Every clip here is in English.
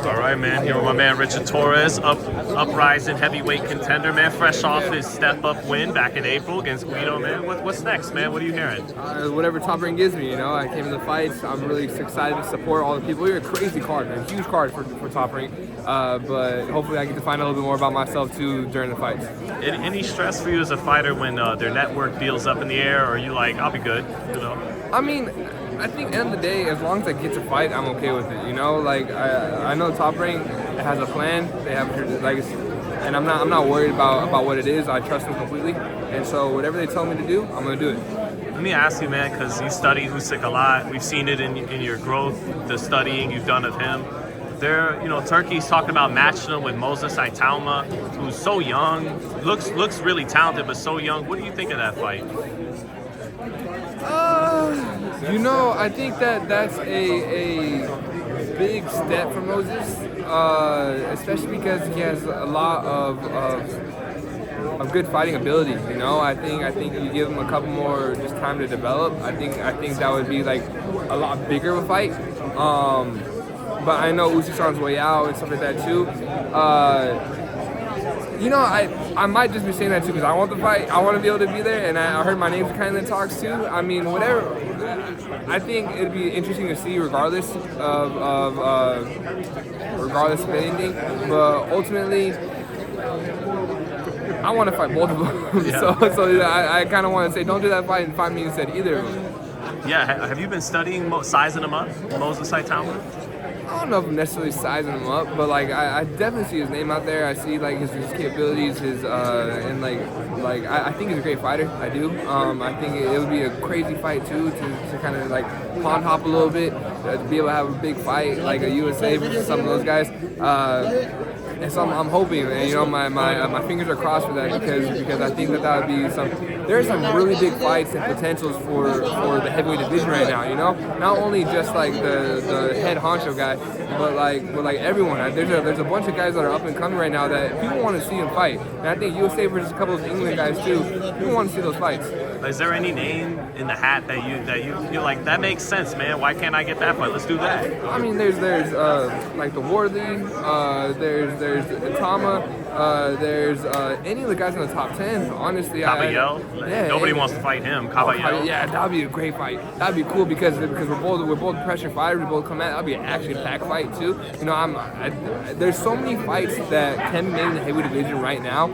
All right, man. Here with my man Richard Torrez, uprising heavyweight contender, man. Fresh off his step-up win back in April against Guido, man. What's next, man? What are you hearing? Whatever Top Rank gives me, you know. I came to the fights. I'm really excited to support all the people. We're a crazy card, man. Huge card for Top Rank. But hopefully I get to find out a little bit more about myself too during the fights. Any stress for you as a fighter when their network deal's up in the air, or are you like, I'll be good, you know? I mean, I think at the end of the day, as long as I get to fight, I'm okay with it. You know, like I know Top Rank has a plan. They have like, and I'm not worried about what it is. I trust them completely, and so whatever they tell me to do, I'm gonna do it. Let me ask you, man, because you studied Usyk a lot. We've seen it in your growth, the studying you've done of him. Turkey's talking about matching him with Moses Itauma, who's so young, looks really talented, but so young. What do you think of that fight? You know, I think that's a big step for Moses, especially because he has a lot of good fighting ability. You know, I think you give him a couple more just time to develop. I think that would be like a lot bigger of a fight. But I know Usyk's on his way out and stuff like that too. You know, I might just be saying that too because I want the fight. I want to be able to be there, and I heard my name's kind of in the talks too. I mean, whatever. I think it'd be interesting to see regardless of anything. But ultimately, I want to fight both of them. Yeah. So I kind of want to say, don't do that fight and fight me instead either of them. Yeah, have you been studying sizing him up, Moses Itauma? I don't know if I'm necessarily sizing him up, but like I definitely see his name out there. I see like his capabilities, and I think he's a great fighter. I do. I think it would be a crazy fight too to kind of like pond hop a little bit, to be able to have a big fight like a USA versus some of those guys. And so I'm hoping, and you know, my fingers are crossed for that because I think that would be some. There are some really big fights and potentials for the heavyweight division right now. You know, not only just like the head honcho guy, but like everyone. There's a bunch of guys that are up and coming right now that people want to see them fight. And I think USA versus a couple of England guys too. People want to see those fights. Is there any name in the hat that you're like, that makes sense, man? Why can't I get that fight? Let's do that. I mean, there's like the Wardley, there's Itauma, there's any of the guys in the top 10. Honestly, nobody wants to fight him. Caballero. Yeah, that'd be a great fight. That'd be cool because we're both pressure fighters. We both come at. That'd be an action-packed fight too. You know, there's so many fights that can be made in the heavyweight division right now.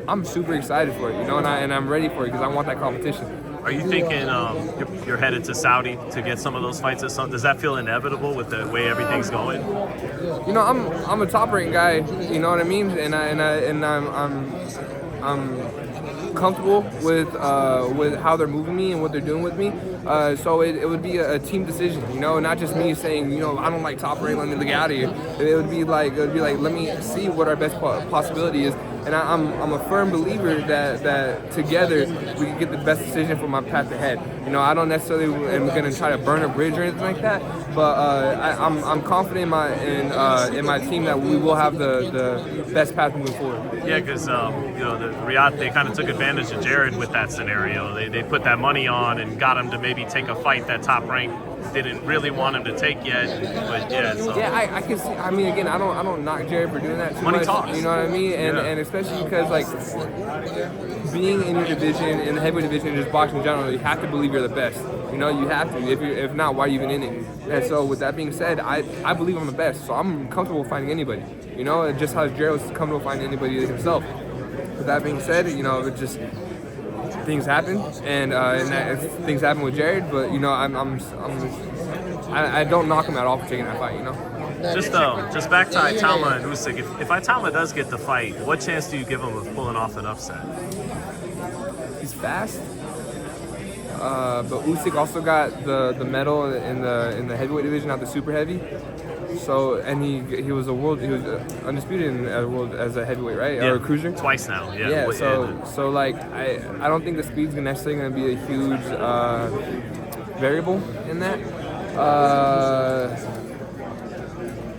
I'm super excited for it, you know, and I'm ready for it because I want that competition. Are you thinking you're headed to Saudi to get some of those fights? Does that feel inevitable with the way everything's going? You know, I'm a Top Rank guy. You know what I mean, and I'm comfortable with how they're moving me and what they're doing with me. So it would be a team decision, you know, not just me saying, you know, I don't like Top Rank, let me get out of here. It would be like let me see what our best possibility is. And I'm a firm believer that together we can get the best decision for my path ahead. You know, I don't necessarily am going to try to burn a bridge or anything like that, but I'm confident in my team that we will have the best path moving forward. Yeah, because the Riyadh, they kind of took advantage of Jared with that scenario. They put that money on and got him to maybe take a fight that Top Rank didn't really want him to take yet, but yeah. So. Yeah, I can see. I mean, again, I don't knock Jared for doing that too Money much. Talks. You know what I mean? And especially because like being in your division, in the heavyweight division, just boxing in general, you have to believe you're the best. You know, you have to. If not, why are you even in it? And so, with that being said, I believe I'm the best, so I'm comfortable fighting anybody. You know, just how Jared was comfortable fighting anybody himself. With that being said, you know, it just. Things happen, and things happen with Jared. But you know, I don't knock him at all for taking that fight. You know. Just back to Itauma and Usyk. If Itauma does get the fight, what chance do you give him of pulling off an upset? He's fast, but Usyk also got the medal in the heavyweight division, not the super heavy. So and he was undisputed as a heavyweight, right? Yeah, or a cruiser. Twice now. Yeah. Yeah. So like I don't think the speed's necessarily going to be a huge variable in that.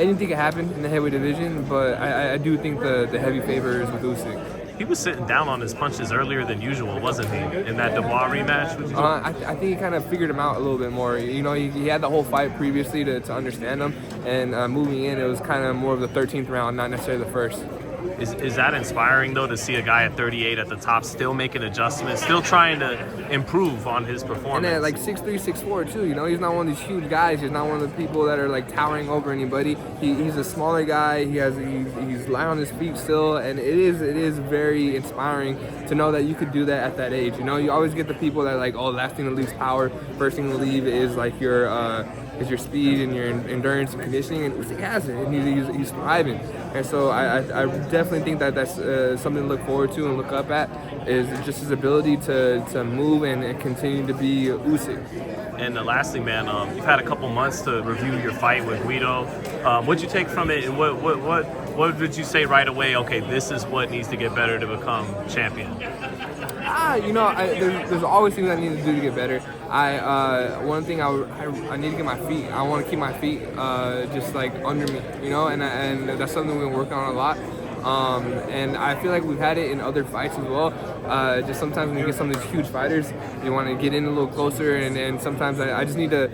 Anything can happen in the heavyweight division, but I do think the heavy favor is with Usyk. He was sitting down on his punches earlier than usual, wasn't he? In that Dubois rematch? I think he kind of figured him out a little bit more. You know, he had the whole fight previously to understand him. and moving in, it was kind of more of the 13th round, not necessarily the first. Is that inspiring though, to see a guy at 38 at the top still making adjustments, still trying to improve on his performance? And then like 6'3", 6'4" too. You know, he's not one of these huge guys. He's not one of the people that are like towering over anybody. He's a smaller guy. He's light on his feet still, and it is very inspiring to know that you could do that at that age. You know, you always get the people that are like, oh, last thing to leave is power. First thing to leave is like your speed and your endurance and conditioning, and Usyk has it, and he's thriving. And so I definitely think that that's something to look forward to and look up at, is just his ability to move and continue to be Usyk. And lastly, man, you've had a couple months to review your fight with Guido. What'd you take from it, and what did you say right away? Okay, this is what needs to get better to become champion. You know, there's always things I need to do to get better. One thing I need to get my feet. I want to keep my feet just like under me, you know, and that's something we've been working on a lot. And I feel like we've had it in other fights as well. Just sometimes when you get some of these huge fighters, you want to get in a little closer, and sometimes I just need to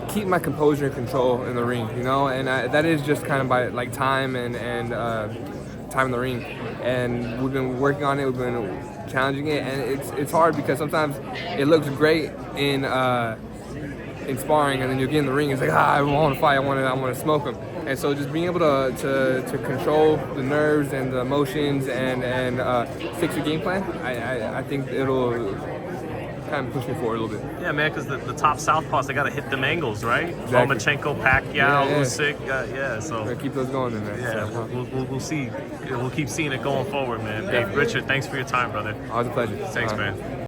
keep my composure and control in the ring, you know, and that is just kind of by like time and time in the ring. And we've been working on it. We've been challenging it, and it's hard because sometimes it looks great in sparring, and then you get in the ring, it's like, I want to fight, I want to smoke him. And so just being able to control the nerves and the emotions and stick to your game plan, I think it'll kind of push me forward a little bit. Yeah, man, because the top southpaws, they got to hit them angles, right? Exactly. Lomachenko, Pacquiao, Usyk, so We're gonna keep those going then, man. yeah, So, we'll see. We'll keep seeing it going forward, man. Hey, Richard, thanks for your time, brother. always a pleasure. Thanks, man.